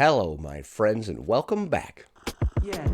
Hello, my friends, and welcome back. Yeah.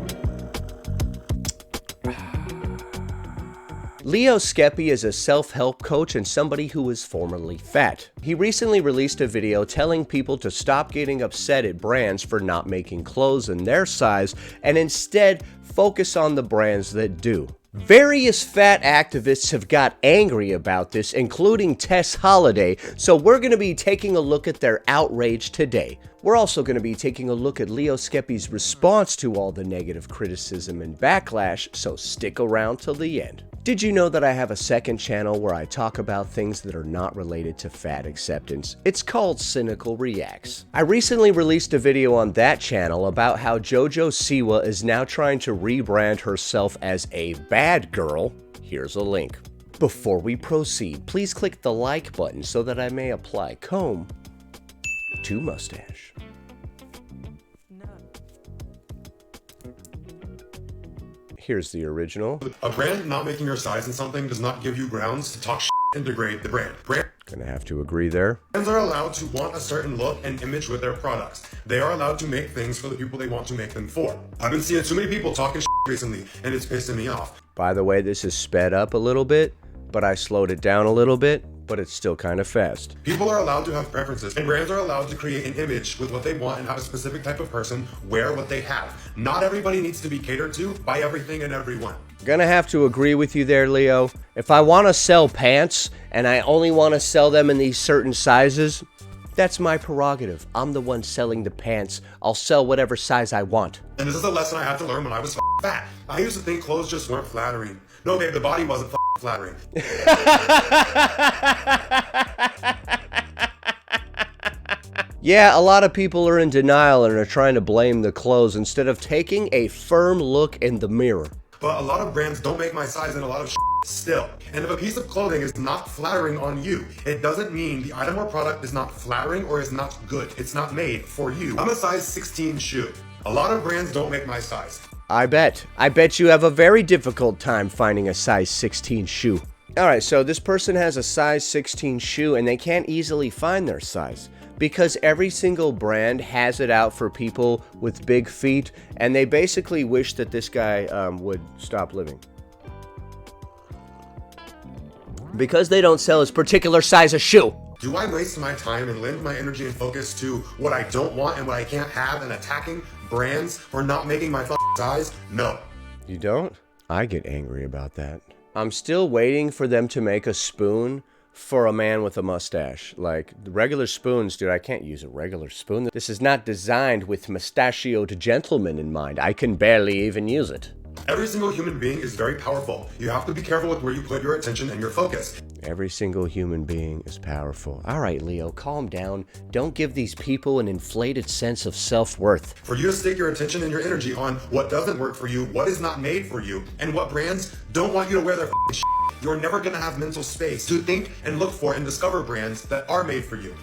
Leo Skepi is a self-help coach and somebody who was formerly fat. He recently released a video telling people to stop getting upset at brands for not making clothes in their size and instead focus on the brands that do. Various fat activists have got angry about this, including Tess Holliday, so we're going to be taking a look at their outrage today. We're also going to be taking a look at Leo Skepi's response to all the negative criticism and backlash, so stick around till the end. Did you know that I have a second channel where I talk about things that are not related to fat acceptance? It's called Cynical Reacts. I recently released a video on that channel about how JoJo Siwa is now trying to rebrand herself as a bad girl. Here's a link. Before we proceed, please click the like button so that I may apply comb to mustache. Here's the original. A brand not making your size in something does not give you grounds to talk shit and degrade the brand. Gonna have to agree there. Brands are allowed to want a certain look and image with their products. They are allowed to make things for the people they want to make them for. I've been seeing too many people talking shit recently, and it's pissing me off. By the way, this is sped up a little bit, but I slowed it down a little bit, but it's still kind of fast. People are allowed to have preferences, and brands are allowed to create an image with what they want and have a specific type of person wear what they have. Not everybody needs to be catered to by everything and everyone. Gonna have to agree with you there, Leo. If I want to sell pants and I only want to sell them in these certain sizes, that's my prerogative. I'm the one selling the pants. I'll sell whatever size I want. And this is a lesson I had to learn when I was fat. I used to think clothes just weren't flattering. No, babe, the body wasn't flattering. Yeah, a lot of people are in denial and are trying to blame the clothes instead of taking a firm look in the mirror. But a lot of brands don't make my size and a lot of still. And if a piece of clothing is not flattering on you, it doesn't mean the item or product is not flattering or is not good. It's not made for you. I'm a size 16 shoe. A lot of brands don't make my size. I bet you have a very difficult time finding a size 16 shoe. Alright, so this person has a size 16 shoe and they can't easily find their size because every single brand has it out for people with big feet, and they basically wish that this guy would stop living. Because they don't sell his particular size of shoe. Do I waste my time and lend my energy and focus to what I don't want and what I can't have and attacking brands for not making my size? No. You don't? I get angry about that. I'm still waiting for them to make a spoon for a man with a mustache. Like, the regular spoons, dude, I can't use a regular spoon. This is not designed with mustachioed gentlemen in mind. I can barely even use it. Every single human being is very powerful. You have to be careful with where you put your attention and your focus. Every single human being is powerful. All right, Leo, calm down. Don't give these people an inflated sense of self-worth. For you to stick your attention and your energy on what doesn't work for you, what is not made for you, and what brands don't want you to wear their shit, you're never gonna have mental space to think and look for and discover brands that are made for you.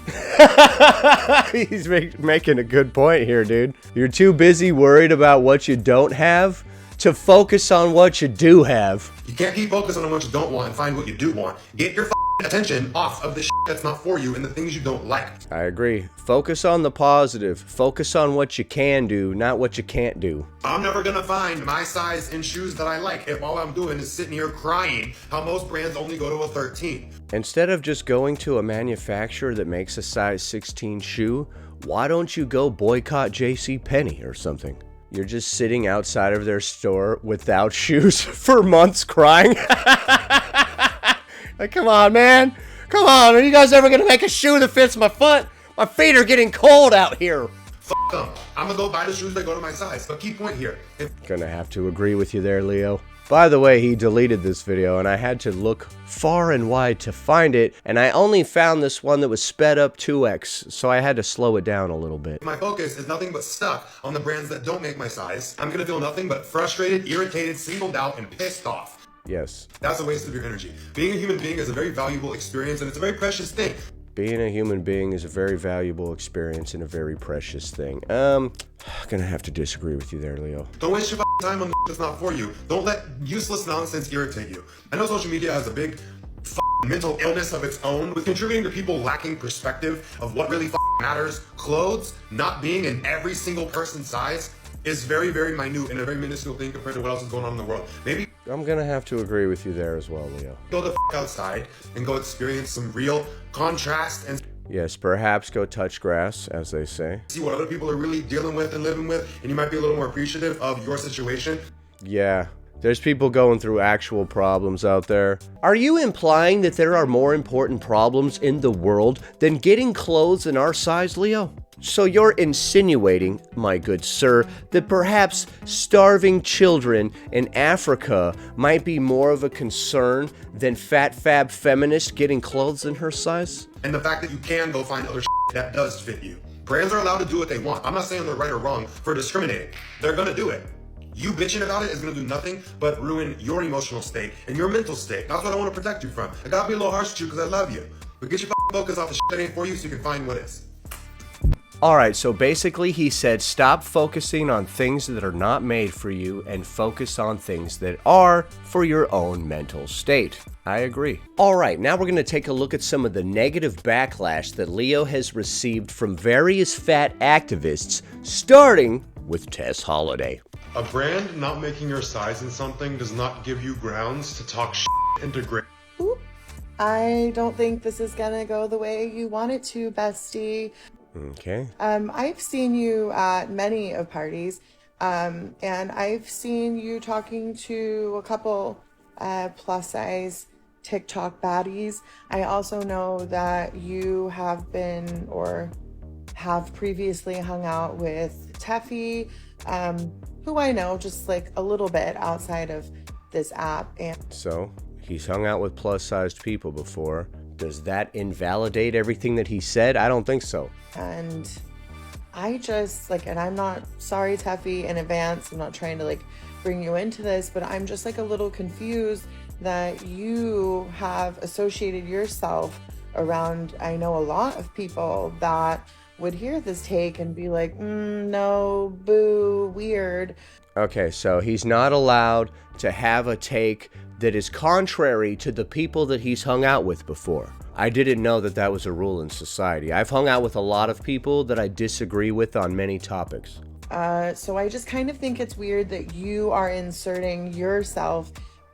He's making a good point here, dude. You're too busy worried about what you don't have to focus on what you do have. You can't keep focusing on what you don't want and find what you do want. Get your attention off of the shit that's not for you and the things you don't like. I agree. Focus on the positive. Focus on what you can do, not what you can't do. I'm never gonna find my size in shoes that I like if all I'm doing is sitting here crying how most brands only go to a 13. Instead of just going to a manufacturer that makes a size 16 shoe, why don't you go boycott JCPenney or something? You're just sitting outside of their store without shoes for months crying. Like, come on, man. Come on. Are you guys ever going to make a shoe that fits my foot? My feet are getting cold out here. Fuck them. I'm going to go buy the shoes that go to my size. But key point here. Gonna have to agree with you there, Leo. By the way, he deleted this video and I had to look far and wide to find it, and I only found this one that was sped up 2x, so I had to slow it down a little bit. My focus is nothing but stuck on the brands that don't make my size. I'm gonna feel nothing but frustrated, irritated, singled out, and pissed off. Yes. That's a waste of your energy. Being a human being is a very valuable experience, and it's a very precious thing. Being a human being is a very valuable experience and a very precious thing. Gonna have to disagree with you there, Leo. Don't waste your time on that's not for you. Don't let useless nonsense irritate you. I know social media has a big mental illness of its own with contributing to people lacking perspective of what really matters. Clothes not being in every single person's size is very, very minute and a very minuscule thing compared to what else is going on in the world. Maybe I'm gonna have to agree with you there as well, Leo. go the outside and go experience some real contrast and Yes, perhaps go touch grass, as they say. see what other people are really dealing with and living with, and you might be a little more appreciative of your situation. Yeah, there's people going through actual problems out there. Are you implying that there are more important problems in the world than getting clothes in our size, Leo? So you're insinuating, my good sir, that perhaps starving children in Africa might be more of a concern than fat fab feminists getting clothes in her size? And the fact that you can go find other that does fit you. Brands are allowed to do what they want. I'm not saying they're right or wrong for discriminating. They're gonna do it. You bitching about it is gonna do nothing but ruin your emotional state and your mental state. That's what I want to protect you from. I gotta be a little harsh to you because I love you. But get your focus off the shit that ain't for you so you can find what is. Alright, so basically he said stop focusing on things that are not made for you and focus on things that are for your own mental state. I agree. Alright, now we're going to take a look at some of the negative backlash that Leo has received from various fat activists, starting with Tess Holliday. A brand not making your size in something does not give you grounds to talk shit into great. I don't think this is gonna go the way you want it to, bestie. Okay. I've seen you at many of parties, and I've seen you talking to a couple plus size TikTok baddies. I also know that you have been or have previously hung out with Teffy, who I know just like a little bit outside of this app. And So, he's hung out with plus-sized people before. Does that invalidate everything that he said? I don't think so. And I just like, and I'm not sorry, Teffy, in advance. I'm not trying to like bring you into this, but I'm just like a little confused that you have associated yourself around, I know a lot of people that would hear this take and be like, no, boo, weird. Okay, so he's not allowed to have a take that is contrary to the people that he's hung out with before. I didn't know that that was a rule in society. I've hung out with a lot of people that I disagree with on many topics. So I just kind of think it's weird that you are inserting yourself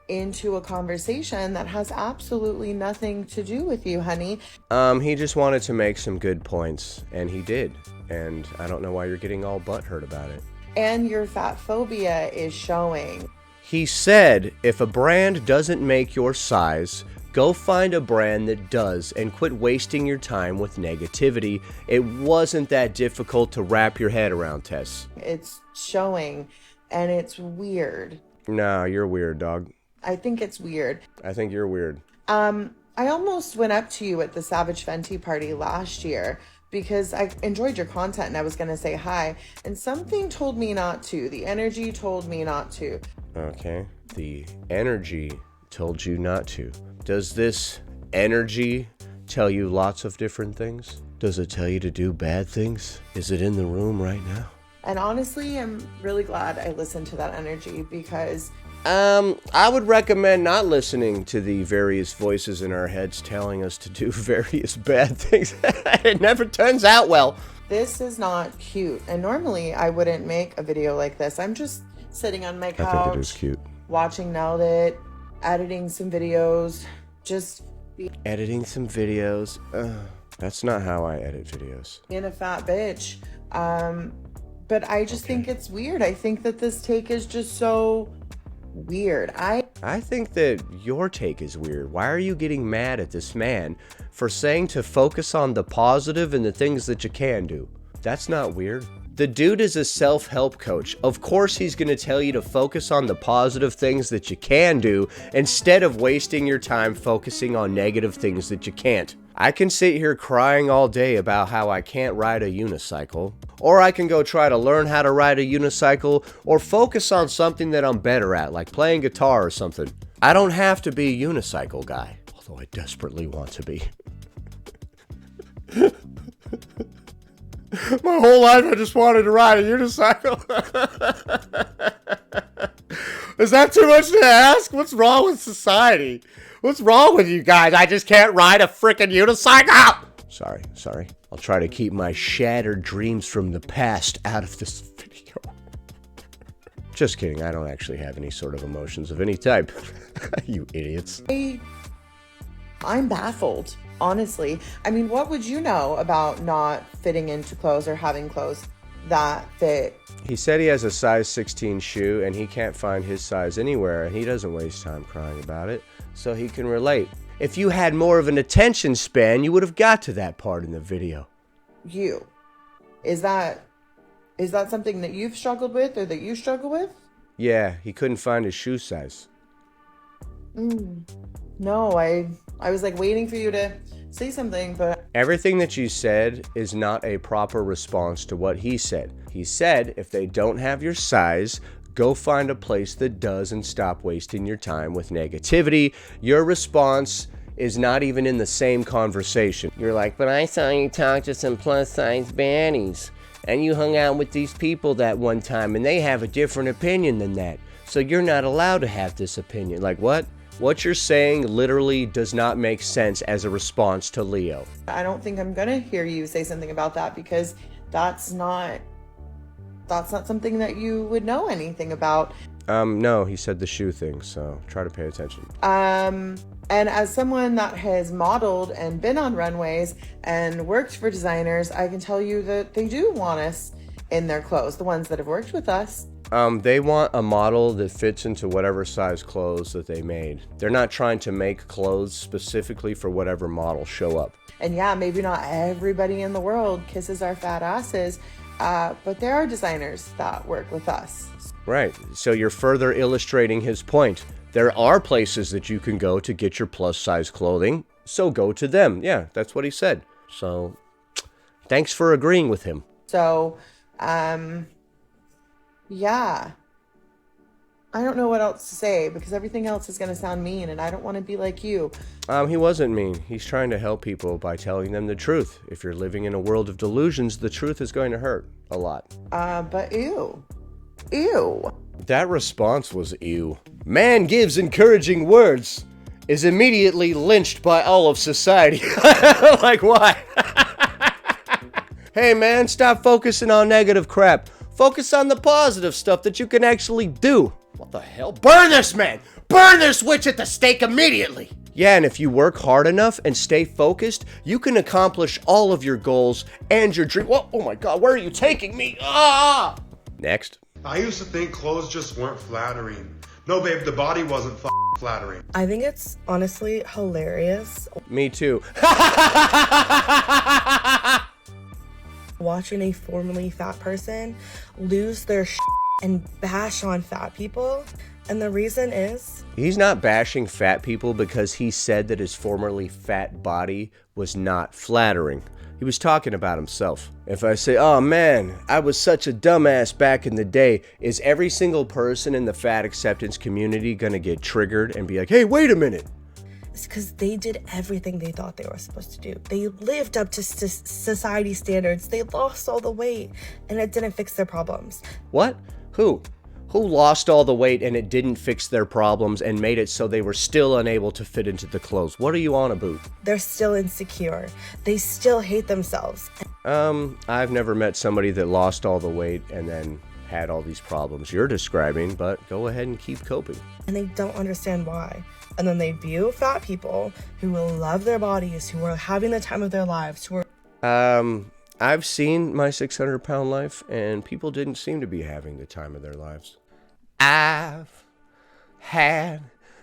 into a conversation that has absolutely nothing to do with you, honey. He just wanted to make some good points, and he did. And I don't know why you're getting all butthurt about it. And your fat phobia is showing. He said, if a brand doesn't make your size, go find a brand that does and quit wasting your time with negativity. It wasn't that difficult to wrap your head around, Tess. It's showing, and it's weird. Nah, you're weird, dog. I think it's weird. I think you're weird. I almost went up to you at the Savage Fenty party last year because I enjoyed your content and I was going to say hi, and something told me not to. The energy told me not to. Okay, the energy told you not to. Does this energy tell you lots of different things? Does it tell you to do bad things? Is it in the room right now? And honestly, I'm really glad I listened to that energy because I would recommend not listening to the various voices in our heads telling us to do various bad things. It never turns out well. this is not cute. And normally I wouldn't make a video like this. I'm just sitting on my couch. I think it is cute. Watching Nailed It, editing some videos, Editing some videos. That's not how I edit videos. being a fat bitch. But I just think it's weird. I think that this take is just so weird. I think that your take is weird. Why are you getting mad at this man for saying to focus on the positive and the things that you can do? That's not weird. The dude is a self-help coach. Of course he's going to tell you to focus on the positive things that you can do instead of wasting your time focusing on negative things that you can't. I can sit here crying all day about how I can't ride a unicycle, or I can go try to learn how to ride a unicycle, or focus on something that I'm better at, like playing guitar or something. I don't have to be a unicycle guy, although I desperately want to be. My whole life I just wanted to ride a unicycle. Is that too much to ask? What's wrong with society? What's wrong with you guys? I just can't ride a freaking unicycle. Sorry. I'll try to keep my shattered dreams from the past out of this video. Just kidding, I don't actually have any sort of emotions of any type. You idiots. I'm baffled, honestly. I mean, what would you know about not fitting into clothes or having clothes that fit? He said he has a size 16 shoe and he can't find his size anywhere, and he doesn't waste time crying about it, so he can relate. If you had more of an attention span, you would have got to that part in the video. Is that something that you've struggled with or that you struggle with? Yeah, he couldn't find his shoe size. No, I was like waiting for you to say something, but... Everything that you said is not a proper response to what he said. He said if they don't have your size, go find a place that does and stop wasting your time with negativity. Your response is not even in the same conversation. You're like, but I saw you talk to some plus size baddies, and you hung out with these people that one time, and they have a different opinion than that. So you're not allowed to have this opinion. Like, what? What you're saying literally does not make sense as a response to Leo. I don't think I'm gonna hear you say something about that, because that's not something that you would know anything about. No, he said the shoe thing, so try to pay attention. And as someone that has modeled and been on runways and worked for designers, I can tell you that they do want us in their clothes, the ones that have worked with us. They want a model that fits into whatever size clothes that they made. They're not trying to make clothes specifically for whatever model show up. And yeah, maybe not everybody in the world kisses our fat asses, but there are designers that work with us. Right, so you're further illustrating his point. There are places that you can go to get your plus size clothing, so go to them. Yeah, that's what he said. So, thanks for agreeing with him. So, yeah. I don't know what else to say, because everything else is going to sound mean, and I don't want to be like you. He wasn't mean. He's trying to help people by telling them the truth. If you're living in a world of delusions, the truth is going to hurt a lot. But ew. Ew. That response was ew. Man gives encouraging words, is immediately lynched by all of society. Like, why? Hey man, stop focusing on negative crap. Focus on the positive stuff that you can actually do. What the hell? Burn this man! Burn this witch at the stake immediately! Yeah, and if you work hard enough and stay focused, you can accomplish all of your goals and your dream. Whoa, oh my god, where are you taking me? Ah! Next. I used to think clothes just weren't flattering. No, babe, the body wasn't flattering. I think it's honestly hilarious. Me too. Watching a formerly fat person lose their and bash on fat people. And the reason is... He's not bashing fat people because he said that his formerly fat body was not flattering. He was talking about himself. If I say, oh man, I was such a dumbass back in the day, is every single person in the fat acceptance community gonna get triggered and be like, hey, wait a minute? It's because they did everything they thought they were supposed to do. They lived up to society standards. They lost all the weight, and it didn't fix their problems. What? Who? Who lost all the weight and it didn't fix their problems and made it so they were still unable to fit into the clothes? What are you on about? They're still insecure. They still hate themselves. I've never met somebody that lost all the weight and then had all these problems you're describing, but go ahead and keep coping. And they don't understand why. And then they view fat people who will love their bodies, who are having the time of their lives, who are... I've seen my 600-pound life, and people didn't seem to be having the time of their lives. I've had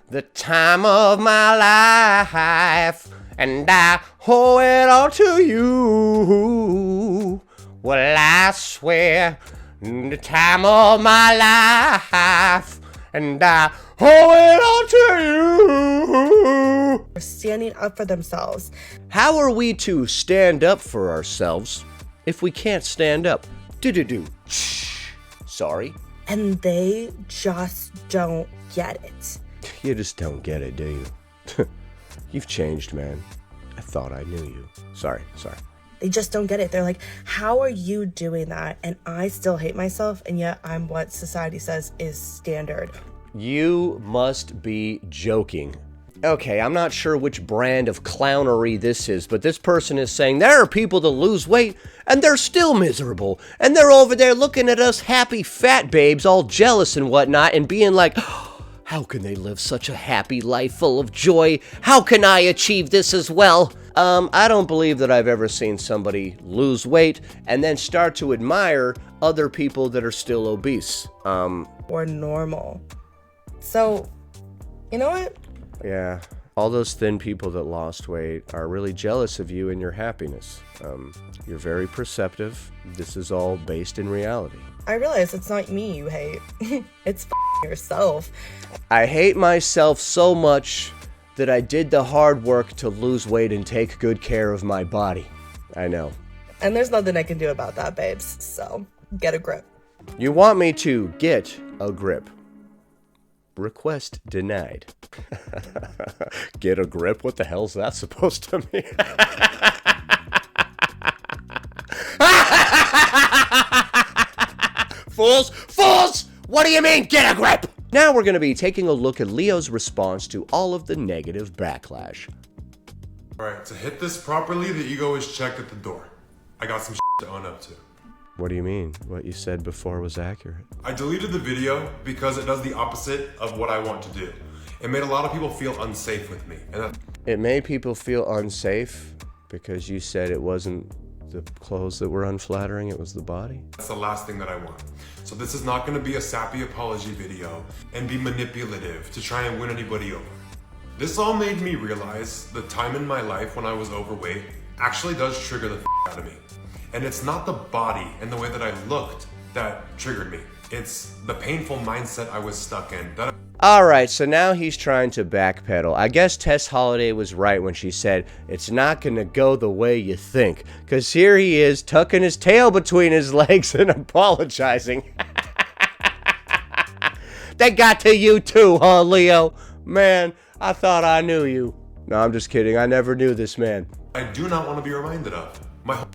the time of my life, and I owe it all to you. Well, I swear, the time of my life, and I owe it all to you. Standing up for themselves. How are we to stand up for ourselves if we can't stand up? Sorry. And they just don't get it. You just don't get it, do you? You've changed, man. I thought I knew you. Sorry. They just don't get it. They're like, how are you doing that? And I still hate myself, and yet I'm what society says is standard. You must be joking. Okay, I'm not sure which brand of clownery this is, but this person is saying there are people that lose weight and they're still miserable. And they're over there looking at us happy fat babes all jealous and whatnot and being like, "Oh, how can they live such a happy life full of joy? How can I achieve this as well?" I don't believe that I've ever seen somebody lose weight and then start to admire other people that are still obese. Or normal. So, you know what? Yeah, all those thin people that lost weight are really jealous of you and your happiness. You're very perceptive. This is all based in reality. I realize it's not me you hate. It's yourself. I hate myself so much that I did the hard work to lose weight and take good care of my body. I know. And there's nothing I can do about that, babes. So, get a grip. You want me to get a grip. Request denied. Get a grip? What the hell's that supposed to mean? Fools! Fools! What do you mean, get a grip? Now we're going to be taking a look at Leo's response to all of the negative backlash. Alright, to hit this properly, the ego is checked at the door. I got some to own up to. What do you mean? What you said before was accurate. I deleted the video because it does the opposite of what I want to do. It made a lot of people feel unsafe with me. And It made people feel unsafe because you said it wasn't the clothes that were unflattering, it was the body? that's the last thing that I want. So this is not going to be a sappy apology video and be manipulative to try and win anybody over. This all made me realize the time in my life when I was overweight actually does trigger the out of me. And it's not the body and the way that I looked that triggered me. It's the painful mindset I was stuck in. Alright, so now he's trying to backpedal. I guess Tess Holliday was right when she said, it's not gonna go the way you think. Cause here he is, tucking his tail between his legs and apologizing. They got to you too, huh, Leo? Man, I thought I knew you. No, I'm just kidding. I never knew this man. I do not want to be reminded of.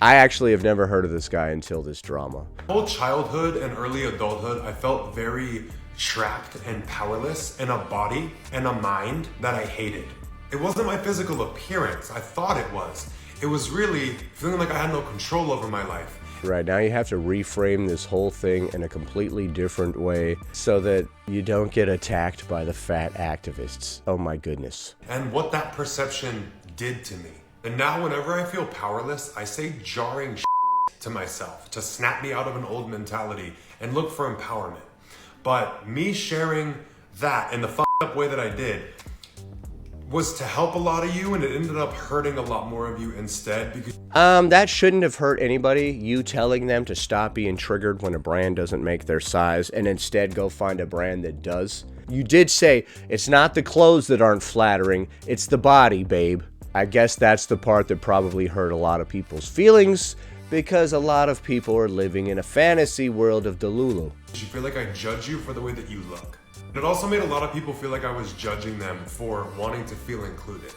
I actually have never heard of this guy until this drama. Whole childhood and early adulthood, I felt very trapped and powerless in a body and a mind that I hated. It wasn't my physical appearance. I thought it was. It was really feeling like I had no control over my life. Right, now you have to reframe this whole thing in a completely different way so that you don't get attacked by the fat activists. Oh my goodness. And what that perception did to me. And now whenever I feel powerless, I say jarring to myself to snap me out of an old mentality and look for empowerment. But me sharing that in the up way that I did was to help a lot of you, and it ended up hurting a lot more of you instead. Because that shouldn't have hurt anybody, you telling them to stop being triggered when a brand doesn't make their size and instead go find a brand that does. You did say, it's not the clothes that aren't flattering, it's the body, babe. I guess that's the part that probably hurt a lot of people's feelings, because a lot of people are living in a fantasy world of Delulu. you feel like I judge you for the way that you look. It also made a lot of people feel like I was judging them for wanting to feel included.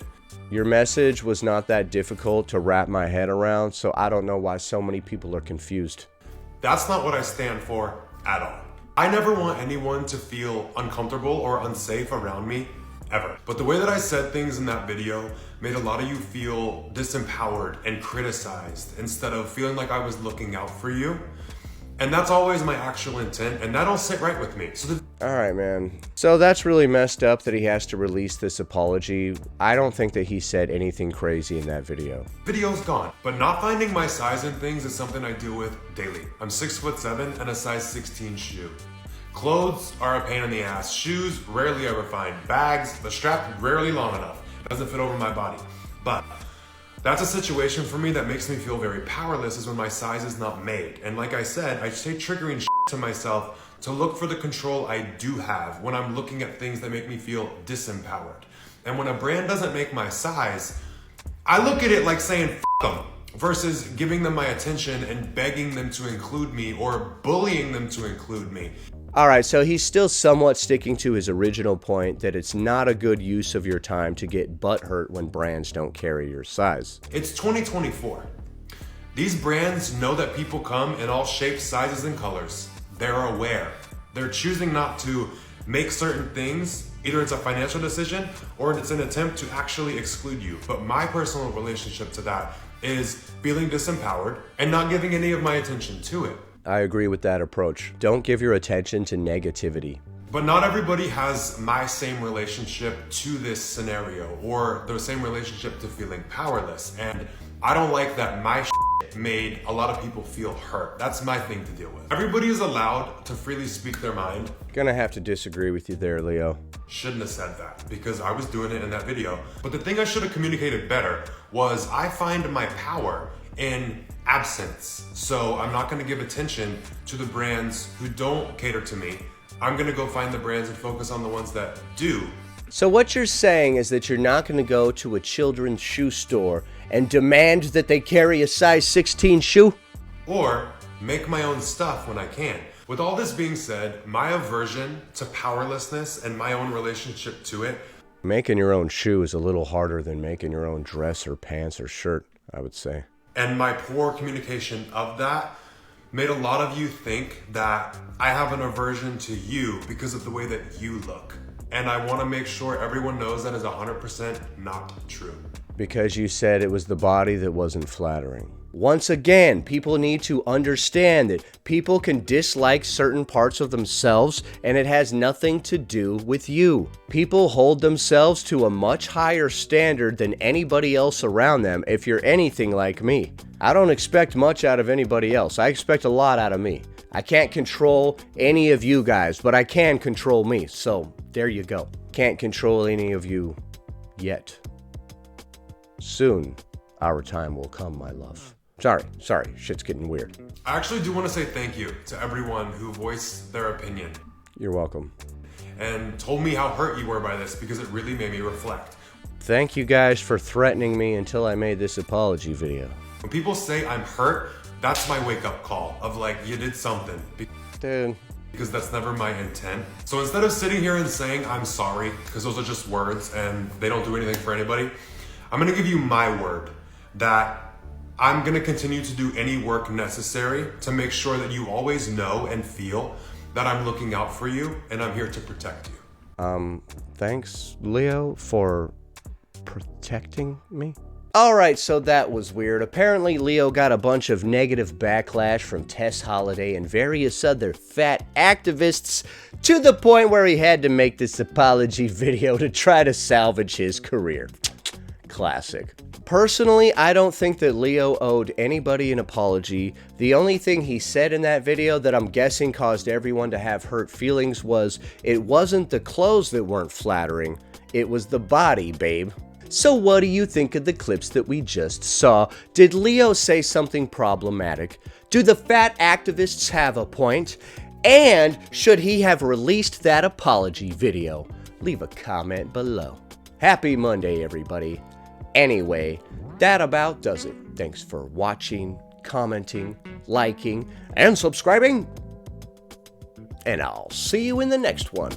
Your message was not that difficult to wrap my head around, so I don't know why so many people are confused. That's not what I stand for at all. I never want anyone to feel uncomfortable or unsafe around me, ever. But the way that I said things in that video made a lot of you feel disempowered and criticized instead of feeling like I was looking out for you. And that's always my actual intent, and that don't sit right with me. Alright, man. So that's really messed up that he has to release this apology. I don't think that he said anything crazy in that video. Video's gone, but not finding my size in things is something I deal with daily. I'm 6'7" and a size 16 shoe. Clothes are a pain in the ass. Shoes, rarely ever find. Bags, the strap rarely long enough. Doesn't fit over my body. But that's a situation for me that makes me feel very powerless, is when my size is not made. And like I said, I stay triggering to myself to look for the control I do have when I'm looking at things that make me feel disempowered. And when a brand doesn't make my size, I look at it like saying F them, versus giving them my attention and begging them to include me or bullying them to include me. Alright, so he's still somewhat sticking to his original point that it's not a good use of your time to get butthurt when brands don't carry your size. It's 2024. These brands know that people come in all shapes, sizes, and colors. They're aware. They're choosing not to make certain things Either it's a financial decision or it's an attempt to actually exclude you. But my personal relationship to that is feeling disempowered and not giving any of my attention to it. I agree with that approach. Don't give your attention to negativity. But not everybody has my same relationship to this scenario or the same relationship to feeling powerless. And I don't like that my shit made a lot of people feel hurt. That's my thing to deal with. Everybody is allowed to freely speak their mind. Gonna have to disagree with you there, Leo. Shouldn't have said that because I was doing it in that video. But the thing I should have communicated better was I find my power in absence. So I'm not gonna give attention to the brands who don't cater to me. I'm gonna go find the brands and focus on the ones that do. So what you're saying is that you're not gonna go to a children's shoe store and demand that they carry a size 16 shoe? Or make my own stuff when I can. With all this being said, my aversion to powerlessness and my own relationship to it. Making your own shoe is a little harder than making your own dress or pants or shirt, I would say. And my poor communication of that made a lot of you think that I have an aversion to you because of the way that you look. And I want to make sure everyone knows that is 100% not true. Because you said it was the body that wasn't flattering. Once again, people need to understand that people can dislike certain parts of themselves and it has nothing to do with you. People hold themselves to a much higher standard than anybody else around them if you're anything like me. I don't expect much out of anybody else. I expect a lot out of me. I can't control any of you guys, but I can control me. So there you go. Can't control any of you yet. Soon, our time will come, my love. Sorry, shit's getting weird. I actually do want to say thank you to everyone who voiced their opinion. You're welcome. And told me how hurt you were by this because it really made me reflect. Thank you guys for threatening me until I made this apology video. When people say I'm hurt, that's my wake-up call of like, you did something. Dude. Because that's never my intent. So instead of sitting here and saying I'm sorry, because those are just words and they don't do anything for anybody, I'm gonna give you my word that I'm gonna continue to do any work necessary to make sure that you always know and feel that I'm looking out for you and I'm here to protect you. Thanks, Leo, for protecting me. Alright, so that was weird. Apparently Leo got a bunch of negative backlash from Tess Holliday and various other fat activists to the point where he had to make this apology video to try to salvage his career. Classic. Personally, I don't think that Leo owed anybody an apology. The only thing he said in that video that I'm guessing caused everyone to have hurt feelings was it wasn't the clothes that weren't flattering, it was the body, babe. So what do you think of the clips that we just saw? Did Leo say something problematic? Do the fat activists have a point? And should he have released that apology video? Leave a comment below. Happy Monday, everybody. Anyway, that about does it. Thanks for watching, commenting, liking, and subscribing. And I'll see you in the next one.